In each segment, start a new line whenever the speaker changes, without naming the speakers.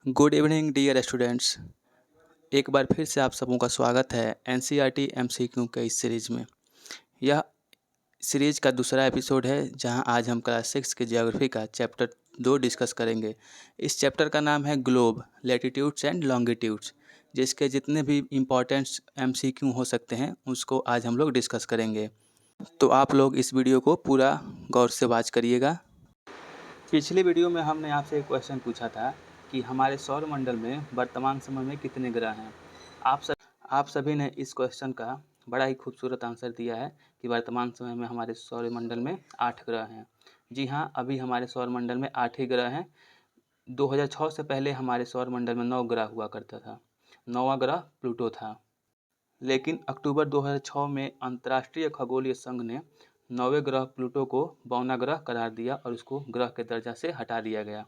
Good evening dear students. एक बार फिर से आप सबों का स्वागत है एनसीईआरटी एमसीक्यू के इस सीरीज़ में। यह सीरीज़ का दूसरा एपिसोड है जहां आज हम क्लास 6 के ज्योग्राफी का चैप्टर 2 डिस्कस करेंगे। इस चैप्टर का नाम है ग्लोब, लैटिट्यूड्स एंड लॉन्गिट्यूड्स, जिसके जितने भी इम्पोर्टेंट्स एमसीक्यू हो सकते हैं उसको आज हम लोग डिस्कस करेंगे। तो आप लोग इस वीडियो को पूरा गौर से वॉच करिएगा। पिछले वीडियो में हमने आपसे एक क्वेश्चन पूछा था कि हमारे सौर मंडल में वर्तमान समय में कितने ग्रह हैं। आप सभी ने इस क्वेश्चन का बड़ा ही खूबसूरत आंसर दिया है कि वर्तमान समय में हमारे सौर मंडल में 8 ग्रह हैं। जी हाँ, अभी हमारे सौर मंडल में 8 ही ग्रह हैं। 2006 से पहले हमारे सौर मंडल में 9 ग्रह हुआ करता था। 9वां ग्रह प्लूटो था, लेकिन अक्टूबर 2006 में अंतर्राष्ट्रीय खगोलीय संघ ने 9वें ग्रह प्लूटो को बौना ग्रह करार दिया और उसको ग्रह के दर्जा से हटा दिया गया।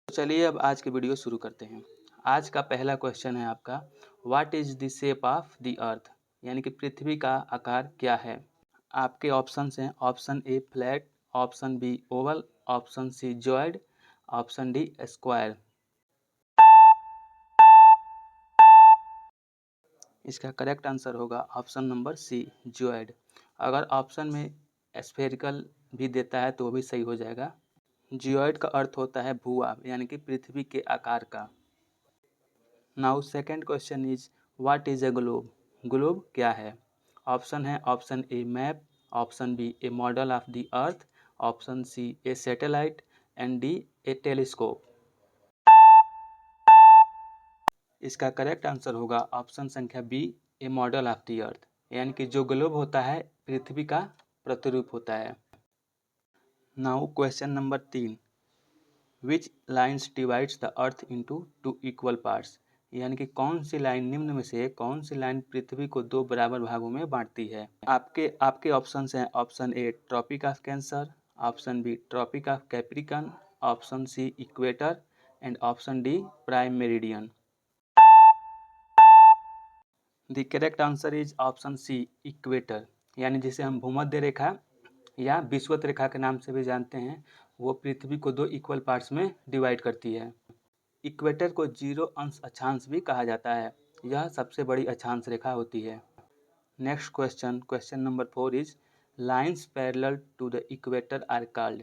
तो चलिए अब आज की वीडियो शुरू करते हैं। आज का पहला क्वेश्चन है आपका, what is the shape of the earth, यानी कि पृथ्वी का आकार क्या है। आपके ऑप्शंस हैं, option A flat, option B oval, option C geoid, option D square. इसका करेक्ट आंसर होगा ऑप्शन नंबर सी जॉइड। अगर ऑप्शन में स्फेरिकल भी देता है तो भी सही हो जाएगा। जियोइड का अर्थ होता है भूआ, यानी कि पृथ्वी के आकार का। Now second question is what is a globe. Globe क्या है। ऑप्शन है, option A map, option B a model of the earth, option C a satellite and D a telescope. इसका करेक्ट आंसर होगा ऑप्शन संख्या B a model of the earth, यानी कि जो globe होता है पृथ्वी का प्रतिरूप होता है। Now question number 3, which lines divides the earth into 2 equal parts, यानी कि कौन सी लाइन, निम्न में से कौन सी लाइन पृथ्वी को 2 बराबर भागों में बांटती है। आपके ऑप्शंस हैं, option A Tropic of Cancer, option B Tropic of Capricorn, option C equator and option D prime meridian. The correct answer is option C equator, यानी जिसे हम भूमध्य रेखा या विषुवत रेखा के नाम से भी जानते हैं, वो पृथ्वी को 2 इक्वल पार्ट्स में डिवाइड करती है। इक्वेटर को 0 अंश अक्षांश भी कहा जाता है, यह सबसे बड़ी अक्षांश रेखा होती है। Next question, question number 4 is lines parallel to the equator are called,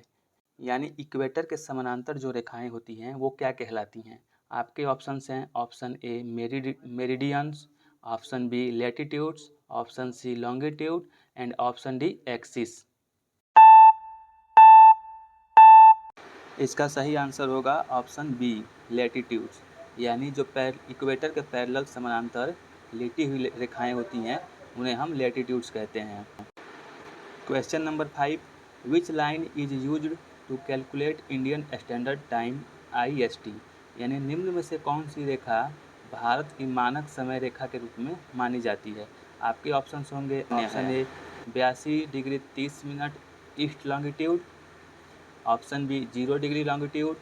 यानी इक्वेटर के समानांतर जो रेखाएं होती हैं वो क्या कहलाती हैं। आपके ऑप्शंस हैं, option A meridians, option B latitudes, option C longitude and option D axis. इसका सही आंसर होगा ऑप्शन बी लैटिट्यूड्स, यानी जो इक्वेटर के पैरेलल समानांतर लेटी हुई रेखाएं होती हैं उन्हें हम लैटिट्यूड्स कहते हैं। Question number 5, which line is used to calculate Indian standard time IST, यानी निम्न में से कौन सी रेखा भारत की मानक समय रेखा के रूप में मानी जाती है। आपके ऑप्शंस होंगे, option A 82 degree 30 minute east longitude, option B 0 degree longitude,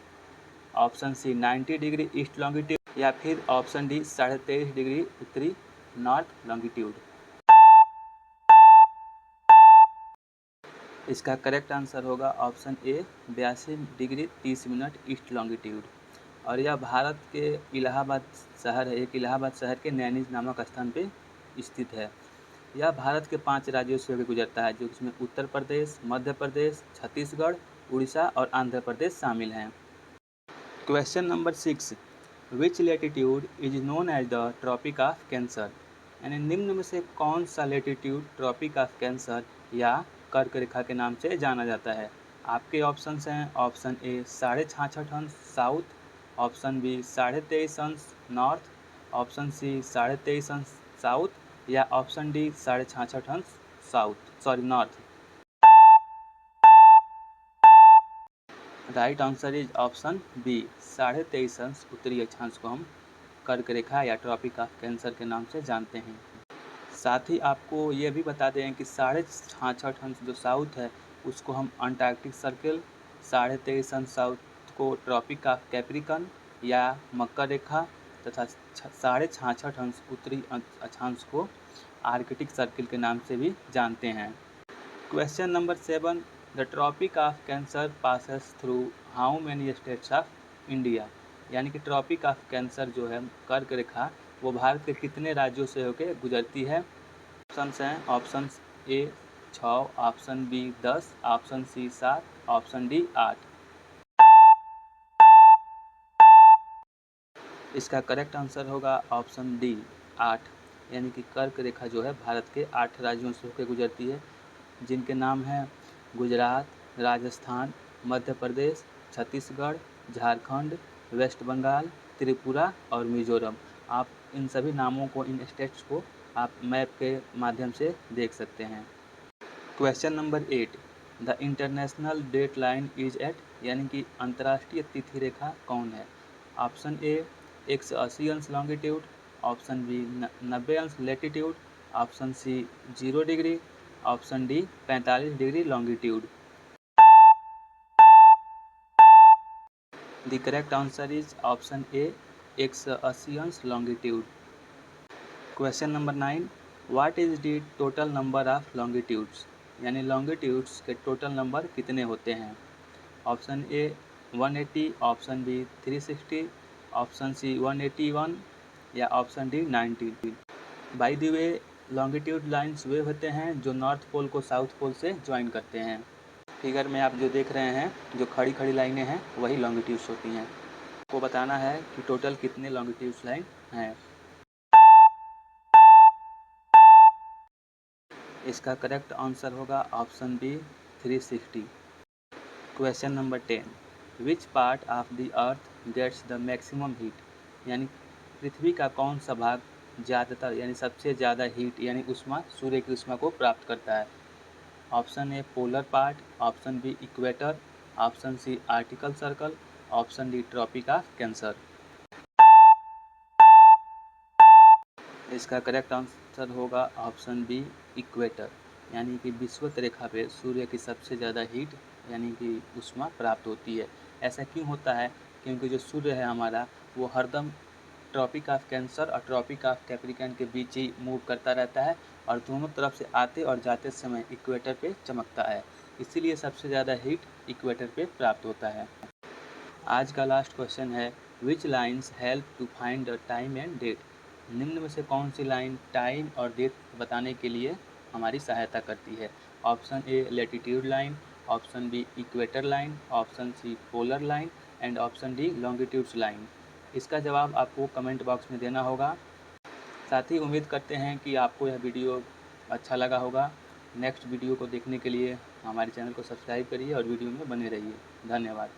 option C 90 degree east longitude या फिर ऑप्शन डी 23.5 डिग्री उत्तरी नॉर्थ लॉन्गिट्यूड। इसका करेक्ट आंसर होगा option A 82 degree 30 minute east longitude, और यह भारत के इलाहाबाद शहर है, एक इलाहाबाद शहर के नैनी नामक स्थान पे स्थित है। यह भारत के 5 राज्यों से होकर गुजरता है, जो इसमें उत्तर प्रदेश, मध्य प्रदेश, छत्तीसगढ़, उड़ीसा और आंध्र प्रदेश शामिल हैं। Question number 6, which latitude is known as the Tropic of Cancer, यानी निम्न में से कौन सा लैटिट्यूड ट्रॉपिक ऑफ कैंसर या कर्क रेखा के नाम से जाना जाता है। आपके ऑप्शंस हैं, ऑप्शन ए 66.5 अंश साउथ, ऑप्शन बी 23.5 अंश नॉर्थ, ऑप्शन सी 23.5 अंश साउथ या ऑप्शन डी 66.5 अंश north. Right answer is option B 23.5 अंश उत्तरी अक्षांश को हम कर्क रेखा या ट्रॉपिक ऑफ कैंसर के नाम से जानते हैं। साथ ही आपको ये भी बता दें कि 66.5 अंश जो साउथ है उसको हम अंटार्कटिक सर्किल, 23.5 अंश साउथ को ट्रॉपिक ऑफ कैप्रिकन या मकर रेखा तथा 66.5 अंश उत्तरी अक्षांश को आर्कटिक सर्किल के नाम से भी जानते हैं। Question number 7, the Tropic of Cancer passes through how many states of India, यानी कि ट्रॉपिक ऑफ कैंसर जो है कर्क रेखा वो भारत के कितने राज्यों से होकर गुजरती है? ऑप्शंस हैं, option A 6, option B 10, option C 7, option D 8। इसका करेक्ट आंसर होगा ऑप्शन डी 8, यानी कि कर्क रेखा जो है भारत के 8 राज्यों से होकर गुजरती है, जिनके नाम हैं गुजरात, राजस्थान, मध्य प्रदेश, छत्तीसगढ़, झारखंड, वेस्ट बंगाल, त्रिपुरा और मिजोरम। आप इन सभी नामों को, इन स्टेट्स को आप मैप के माध्यम से देख सकते हैं। Question number 8, the International Date Line is at, यानी कि अंतर्राष्ट्रीय तिथि रेखा कौन है? ऑप्शन ए 180 अंश लॉन्गिट्यूड, ऑप्शन बी 90 अंश latitude, option C 0 degree, option D 45 degree longitude. The correct answer is option A 180 अंश longitude. Question number 9, what is the total number of longitudes, यानी लॉन्गिट्यूड्स के टोटल नंबर कितने होते हैं? Option A 180, option B 360, option C 181 या option D 90। By the way, longitude lines वे होते हैं जो नॉर्थ पोल को साउथ पोल से ज्वाइन करते हैं। फिगर में आप जो देख रहे हैं, जो खड़ी खड़ी लाइनें हैं वही लॉन्गिट्यूड्स होती हैं। आपको बताना है कि टोटल कितने लॉन्गिट्यूड्स लाइन हैं। इसका करेक्ट आंसर होगा option B 360। Question number 10, which part of the earth gets the maximum heat, यानी पृथ्वी का कौन सा भाग ज़्यादातर यानी सबसे ज़्यादा हीट यानी उष्मा, सूर्य की उष्मा को प्राप्त करता है? Option A polar part, option B equator, option C Arctic Circle, option D Tropic of Cancer. इसका करेक्ट आंसर होगा ऑप्शन बी इक्वेटर, यानी कि विषुवत रेखा पे सूर्य की सबसे ज़्यादा हीट यानी कि उष्मा प्राप्त होती है। ऐसा क्यों होता है? क्योंकि जो सूर्य है हमारा वो हरदम ट्रॉपिक ऑफ कैंसर और ट्रॉपिक ऑफ कैप्रिकॉर्न के बीच ही मूव करता रहता है और दोनों तरफ से आते और जाते समय इक्वेटर पे चमकता है, इसीलिए सबसे ज़्यादा हीट इक्वेटर पे प्राप्त होता है। आज का लास्ट क्वेश्चन है, which lines help to find the time and date, निम्न में से कौन सी लाइन टाइम और डेट बताने के लिए हमारी सहायता करती है? Option A latitude line, option B equator line, option C polar line and option D longitudes line. इसका जवाब आपको कमेंट बॉक्स में देना होगा। साथ ही उम्मीद करते हैं कि आपको यह वीडियो अच्छा लगा होगा। नेक्स्ट वीडियो को देखने के लिए हमारे चैनल को सब्सक्राइब करिए और वीडियो में बने रहिए। धन्यवाद।